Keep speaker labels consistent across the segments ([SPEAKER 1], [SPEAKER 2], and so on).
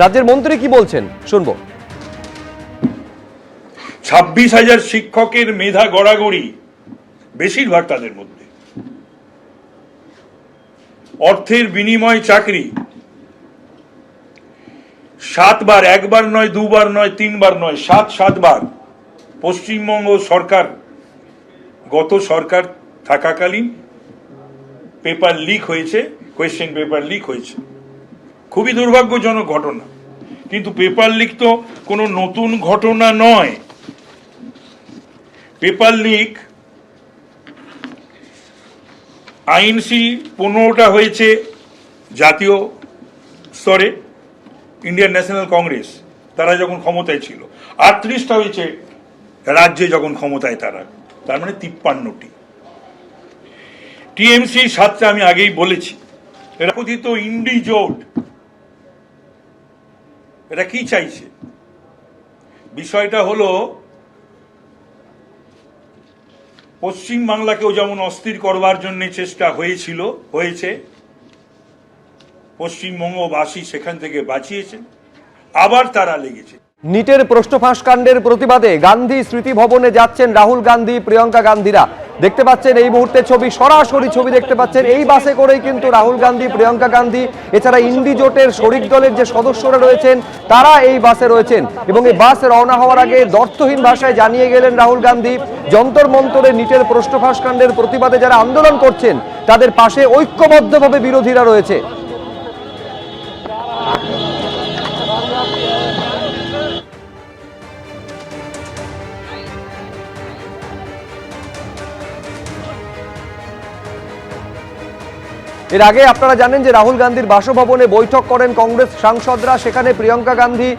[SPEAKER 1] রাজ্যের মন্ত্রী কি বলছেন শুনবো।
[SPEAKER 2] 26,000 শিক্ষকের মেধা গড়াগড়ি, বেশিরভাগ তাদের মধ্যে অর্থের বিনিময় চাকরি, 7 বার, একবার নয়, দুবার নয়, 3 বার নয়, 7 বার পশ্চিমবঙ্গ সরকার গত সরকার থাকাকালীন পেপার লিক হয়েছে, কোয়েশ্চেন পেপার লিক হয়েছে। খুবই দুর্ভাগ্যজনক ঘটনা, কিন্তু পেপার লিক তো কোনো নতুন ঘটনা নয়। পেপার লিক আইএনসি 15টা হয়েছে জাতীয় স্তরে, ইন্ডিয়ান ন্যাশনাল কংগ্রেস তারা যখন ক্ষমতায় ছিল, 38টা হয়েছে রাজ্যে যখন ক্ষমতায় তারা, তার মানে 53টি। টিএমসি 7টা, আমি আগেই বলেছি। এরা কথিত ইন্ডি জোট, এটা কি চাইছে? বিষয়টা হলো পশ্চিম বাংলাকেও যেমন অস্থির করবার জন্য চেষ্টা হয়েছে, পশ্চিমবঙ্গবাসী সেখান থেকে বাঁচিয়েছে, আবার তারা লেগেছে।
[SPEAKER 1] নিটের প্রশ্ন ফাঁস কাণ্ডের প্রতিবাদে গান্ধী স্মৃতি ভবনে যাচ্ছেন রাহুল গান্ধী, প্রিয়াঙ্কা গান্ধীরা। দেখতে পাচ্ছেন এই মুহূর্তে সরাসরি ছবি দেখতে পাচ্ছেন। এই বাসে করেই কিন্তু রাহুল গান্ধী, প্রিয়াঙ্কা গান্ধী, এছাড়া ইন্ডি জোটের শরিক দলের যে সদস্যরা রয়েছেন তারা এই বাসে রয়েছেন। এবং এই বাস রওনা হওয়ার আগে দ্ব্যর্থহীন ভাষায় জানিয়ে গেলেন রাহুল গান্ধী, যন্তর মন্তরে নিটের প্রশ্ন ফাঁস কাণ্ডের প্রতিবাদে যারা আন্দোলন করছেন তাদের পাশে ঐক্যবদ্ধভাবে বিরোধীরা রয়েছে। এর আগে আপনারা জানেন যে রাহুল গান্ধীর বাসভবনে বৈঠক করেন কংগ্রেস সাংসদরা, সেখানে প্রিয়াঙ্কা গান্ধী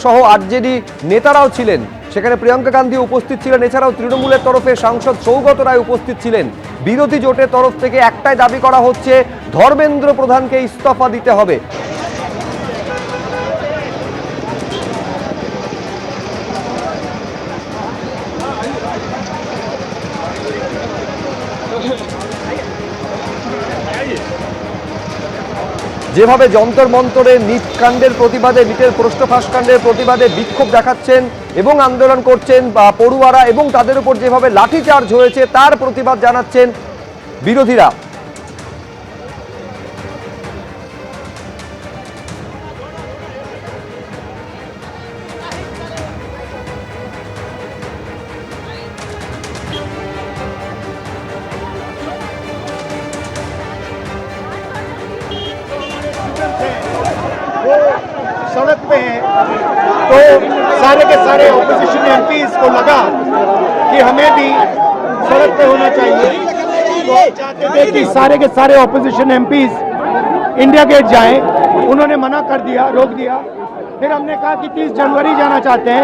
[SPEAKER 1] সহ আরজেডি নেতারাও ছিলেন। সেখানে প্রিয়াঙ্কা গান্ধী উপস্থিত ছিলেন, এছাড়াও তৃণমূলের তরফে সাংসদ সৌগত রায় উপস্থিত ছিলেন। বিরোধী জোটের তরফ থেকে একটাই দাবি করা হচ্ছে, ধর্মেন্দ্র প্রধানকে ইস্তফা দিতে হবে। যেভাবে যন্তর মন্তরে নিট কাণ্ডের প্রতিবাদে, নিটের প্রশ্ন ফাঁস কাণ্ডের প্রতিবাদে বিক্ষোভ দেখাচ্ছেন এবং আন্দোলন করছেন পড়ুয়ারা, এবং তাদের উপর যেভাবে লাঠিচার্জ হয়েছে তার প্রতিবাদ জানাচ্ছেন বিরোধীরা।
[SPEAKER 3] सड़क पे हैं तो सारे के सारे ऑपोजिशन एमपीज को लगा कि हमें भी सड़क पे होना चाहिए, तो चाहते थे कि सारे के सारे ऑपोजिशन एमपीज इंडिया गेट जाएं। उन्होंने मना कर दिया, रोक दिया। फिर हमने कहा कि 30 जनवरी जाना चाहते हैं।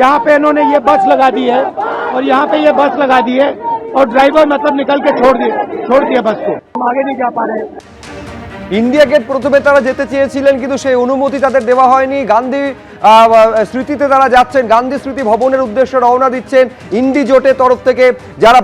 [SPEAKER 3] यहाँ पे इन्होंने ये बस लगा दी है और यहाँ पे ये बस लगा दी है और ड्राइवर मतलब निकल के छोड़ दिया बस को। हम आगे नहीं जा पा रहे हैं।
[SPEAKER 1] ইন্ডিয়া গেট প্রথমে তারা যেতে চেয়েছিলেন, কিন্তু সেই অনুমতি তাদের দেওয়া হয়নি। গান্ধী স্মৃতিতে তারা যাচ্ছেন, গান্ধী স্মৃতি ভবনের উদ্দেশ্যে রওনা দিচ্ছেন ইন্ডি জোটের তরফ থেকে যারা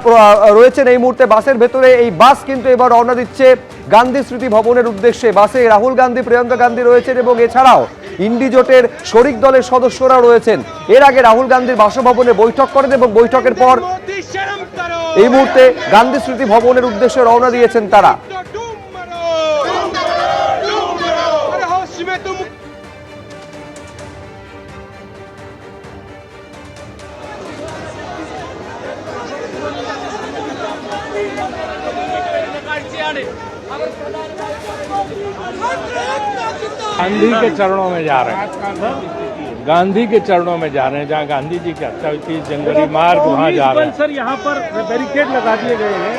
[SPEAKER 1] রয়েছেন এই মুহূর্তে বাসের ভেতরে। এই বাস কিন্তু এবার রওনা দিচ্ছে গান্ধী স্মৃতি ভবনের উদ্দেশ্যে। বাসে রাহুল গান্ধী, প্রিয়াঙ্কা গান্ধী রয়েছেন এবং এছাড়াও ইন্ডি জোটের শরিক দলের সদস্যরা রয়েছেন। এর আগে রাহুল গান্ধীর বাসভবনে বৈঠক করেন এবং বৈঠকের পর এই মুহূর্তে গান্ধী স্মৃতি ভবনের উদ্দেশ্যে রওনা দিয়েছেন তারা।
[SPEAKER 4] गांधी के चरणों में जा रहे हैं, गांधी के चरणों में जा रहे हैं, जहाँ गांधी जी की हत्या हुई 30 जनवरी मार्ग, वहाँ जा रहे हैं।
[SPEAKER 5] सर यहाँ पर बैरिकेड लगा दिए गए हैं।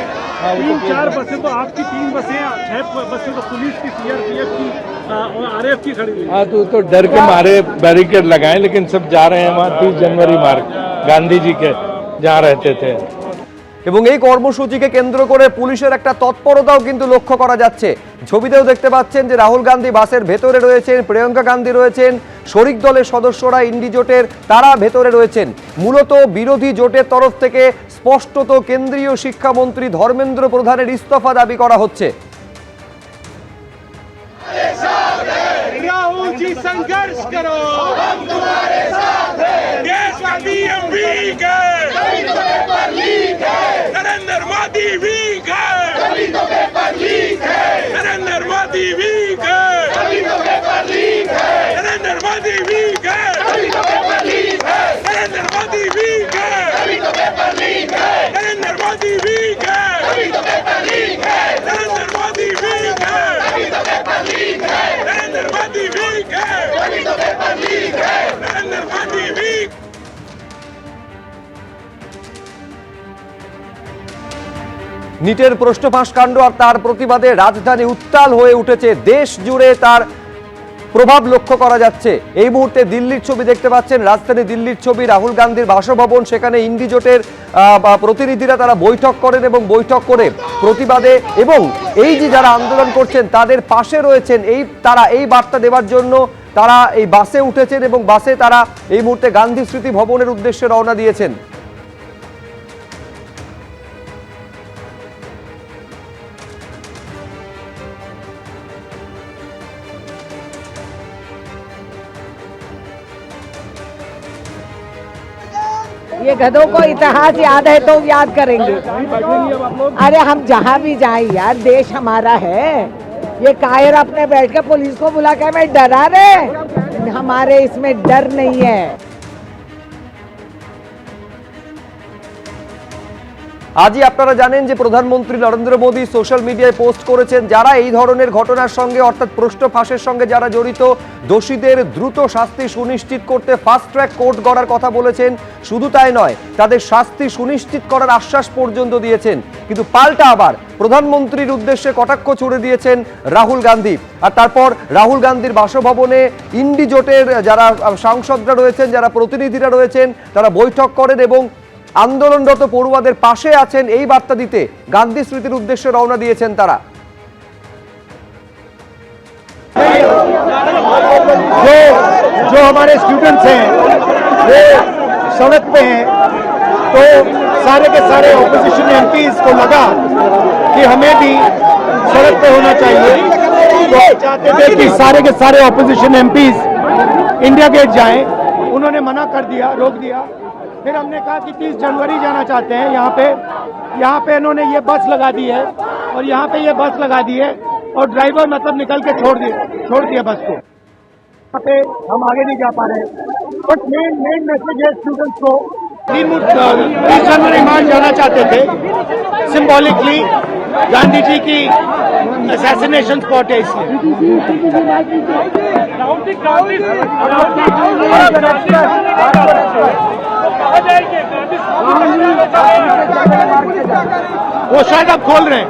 [SPEAKER 5] 3-4 बसें तो आपकी, 3 बसें, 6 बसें तो पुलिस की, सीआरपीएफ की और आरएफ की खड़ी हुई।
[SPEAKER 4] हाँ, तो डर के मारे बैरिकेड लगाए, लेकिन सब जा रहे हैं वहाँ 30 जनवरी मार्ग, गांधी जी के जहाँ रहते थे।
[SPEAKER 1] এবং এই কর্মসূচিকে কেন্দ্র করে পুলিশের একটা তৎপরতাও কিন্তু লক্ষ্য করা যাচ্ছে। ছবিতেও দেখতে পাচ্ছেন যে রাহুল গান্ধী বাসের ভেতরে রয়েছেন, প্রিয়াঙ্কা গান্ধী রয়েছেন, শরিক দলের সদস্যরা ইন্ডি জোটের তারা ভেতরে রয়েছেন। মূলত বিরোধী জোটের তরফ থেকে স্পষ্টত কেন্দ্রীয় শিক্ষামন্ত্রী ধর্মেন্দ্র প্রধানের ইস্তফা দাবি করা হচ্ছে।
[SPEAKER 6] संघर्ष करो, हम तुम्हारे साथ हैं। देश का पीएम वीक है, तभी तो पेपर लीक है। नरेंद्र मोदी वीक है, तभी तो पेपर लीक है। नरेंद्र मोदी वीक है, तभी तो पेपर लीक है। नरेंद्र मोदी वीक है, तभी तो पेपर लीक है। नरेंद्र मोदी वीक है, तभी तो पेपर लीक है। नरेंद्र मोदी वीक है, तभी तो पेपर लीक है। नरेंद्र मोदी वीक है, तभी तो पेपर लीक है। नरेंद्र मोदी वीक है, तभी तो पेपर लीक है। नरेंद्र मोदी वीक।
[SPEAKER 1] নিটের প্রশ্ন ফাঁস কাণ্ড আর তার প্রতিবাদে রাজধানী উত্তাল হয়ে উঠেছে, দেশ জুড়ে তার প্রভাব লক্ষ্য করা যাচ্ছে। এই মুহূর্তে দিল্লির ছবি দেখতে পাচ্ছেন, রাজধানী দিল্লির ছবি, রাহুল গান্ধীর বাসভবন, সেখানে ইন্ডি জোটের প্রতিনিধিরা তারা বৈঠক করেন এবং বৈঠক করে প্রতিবাদে এবং এই যে যারা আন্দোলন করছেন তাদের পাশে রয়েছেন তারা এই বার্তা দেওয়ার জন্য তারা এই বাসে উঠেছেন এবং বাসে তারা এই মুহূর্তে গান্ধী স্মৃতি ভবনের উদ্দেশ্যে রওনা দিয়েছেন।
[SPEAKER 7] ये गधों को इतिहास याद है तो याद करेंगे। अरे हम जहाँ भी जाए यार, देश हमारा है। ये कायर अपने बैठ के पुलिस को बुला के हमें डरा रहे, हमारे इसमें डर नहीं है।
[SPEAKER 1] আজই আপনারা জানেন যে প্রধানমন্ত্রী নরেন্দ্র মোদী সোশ্যাল মিডিয়ায় পোস্ট করেছেন, যারা এই ধরনের ঘটনার সঙ্গে অর্থাৎ প্রশ্ন ফাঁসের সঙ্গে যারা জড়িত, দোষীদের দ্রুত শাস্তি সুনিশ্চিত করতে ফাস্ট ট্র্যাক কোর্ট গড়ার কথা বলেছেন। শুধু তাই নয়, তাদের শাস্তি সুনিশ্চিত করার আশ্বাস পর্যন্ত দিয়েছেন। কিন্তু পাল্টা আবার প্রধানমন্ত্রীর উদ্দেশ্যে কটাক্ষ ছুড়ে দিয়েছেন রাহুল গান্ধী। আর তারপর রাহুল গান্ধীর বাসভবনে ইন্ডি জোটের যারা সাংসদরা রয়েছেন, যারা প্রতিনিধিরা রয়েছেন, তারা বৈঠক করেন এবং আন্দোলনরত পড়ুয়াদের পাশে আছেন এই বার্তা দিতে গান্ধী স্মৃতির উদ্দেশ্যে রওনা দিয়েছেন তারা।
[SPEAKER 3] जो हमारे स्टूडेंट्स हैं वो सड़क पे हैं, तो सारे के सारे ऑपोजिशन एमपीज को लगा कि हमें भी सड़क पे होना चाहिए। तो चाहते थे कि सारे के सारे ऑपोजिशन एमपीज इंडिया गेट जाएं, उन्होंने मना कर दिया, रोक दिया। फिर हमने कहा कि 30 जनवरी जाना चाहते हैं। यहाँ पे इन्होंने ये बस लगा दी है और यहाँ पे ये बस लगा दी है और ड्राइवर मतलब निकल के छोड़ दिया बस को। यहाँ पे हम आगे नहीं जा पा रहे हैं, बट मेन मैसेज है स्टूडेंट्स को 30 जनवरी मार्च जाना चाहते थे। सिंबॉलिकली गांधी जी की असैसिनेशन स्पॉट है, इसलिए वो शायद अब खोल रहे हैं।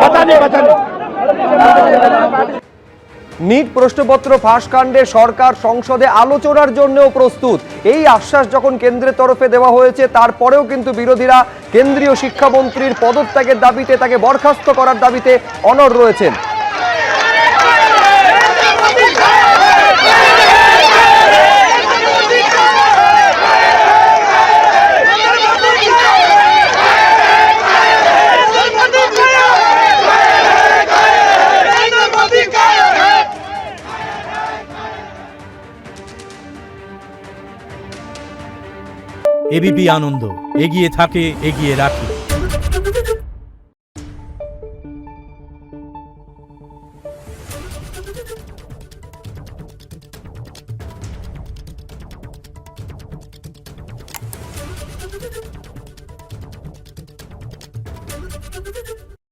[SPEAKER 3] पता नहीं
[SPEAKER 1] নিট প্রশ্নপত্র ফাঁস কাণ্ডে সরকার সংসদে আলোচনার জন্যও প্রস্তুত, এই আশ্বাস যখন কেন্দ্রের তরফে দেওয়া হয়েছে, তারপরেও কিন্তু বিরোধীরা কেন্দ্রীয় শিক্ষামন্ত্রীর পদত্যাগের দাবিতে, তাকে বরখাস্ত করার দাবিতে অনড় রয়েছেন।
[SPEAKER 8] এবিপি আনন্দ এগিয়ে থাকে, এগিয়ে রাখে।